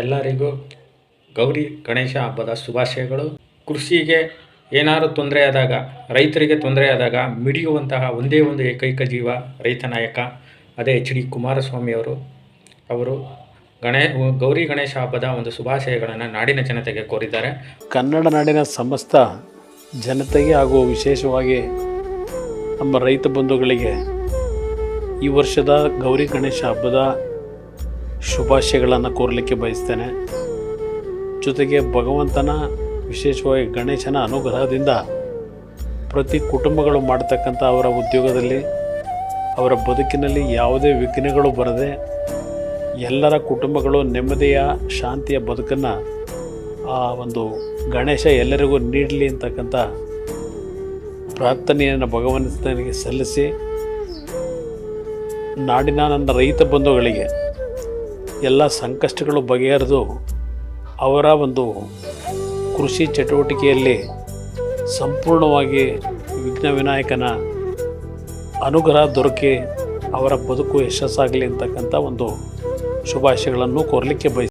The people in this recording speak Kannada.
ಎಲ್ಲರಿಗೂ ಗೌರಿ ಗಣೇಶ ಹಬ್ಬದ ಶುಭಾಶಯಗಳು. ಕೃಷಿಗೆ ಏನಾದರೂ ತೊಂದರೆ ಆದಾಗ, ರೈತರಿಗೆ ತೊಂದರೆ ಆದಾಗ ಮಿಡಿಯುವಂತಹ ಒಂದೇ ಒಂದು ಏಕೈಕ ಜೀವ ರೈತ ನಾಯಕ, ಅದೇ ಎಚ್ ಡಿ ಕುಮಾರಸ್ವಾಮಿ ಅವರು ಗೌರಿ ಗಣೇಶ ಹಬ್ಬದ ಒಂದು ಶುಭಾಶಯಗಳನ್ನು ನಾಡಿನ ಜನತೆಗೆ ಕೋರಿದ್ದಾರೆ. ಕನ್ನಡ ನಾಡಿನ ಸಮಸ್ತ ಜನತೆಗೆ ಹಾಗೂ ವಿಶೇಷವಾಗಿ ನಮ್ಮ ರೈತ ಬಂಧುಗಳಿಗೆ ಈ ವರ್ಷದ ಗೌರಿ ಗಣೇಶ ಹಬ್ಬದ ಶುಭಾಶಯಗಳನ್ನು ಕೋರಲಿಕ್ಕೆ ಬಯಸ್ತೇನೆ. ಜೊತೆಗೆ ಭಗವಂತನ ವಿಶೇಷವಾಗಿ ಗಣೇಶನ ಅನುಗ್ರಹದಿಂದ ಪ್ರತಿ ಕುಟುಂಬಗಳು ಮಾಡ್ತಕ್ಕಂಥ ಅವರ ಉದ್ಯೋಗದಲ್ಲಿ, ಅವರ ಬದುಕಿನಲ್ಲಿ ಯಾವುದೇ ವಿಘ್ನಗಳು ಬರದೆ ಎಲ್ಲರ ಕುಟುಂಬಗಳು ನೆಮ್ಮದಿಯ ಶಾಂತಿಯ ಬದುಕನ್ನು ಆ ಒಂದು ಗಣೇಶ ಎಲ್ಲರಿಗೂ ನೀಡಲಿ ಅಂತಕ್ಕಂಥ ಪ್ರಾರ್ಥನೆಯನ್ನು ಭಗವಂತನಿಗೆ ಸಲ್ಲಿಸಿ, ನಾಡಿನ ನನ್ನ ರೈತ ಬಂಧುಗಳಿಗೆ ಎಲ್ಲ ಸಂಕಷ್ಟಗಳು ಬಗೆಹರಿದು ಅವರ ಒಂದು ಕೃಷಿ ಚಟುವಟಿಕೆಯಲ್ಲಿ ಸಂಪೂರ್ಣವಾಗಿ ವಿಘ್ನ ವಿನಾಯಕನ ಅನುಗ್ರಹ ದೊರಕಿ ಅವರ ಬದುಕು ಯಶಸ್ಸಾಗಲಿ ಅಂತಕ್ಕಂಥ ಒಂದು ಶುಭಾಶಯಗಳನ್ನು ಕೋರಲಿಕ್ಕೆ ಬಯಸ್ತೀನಿ.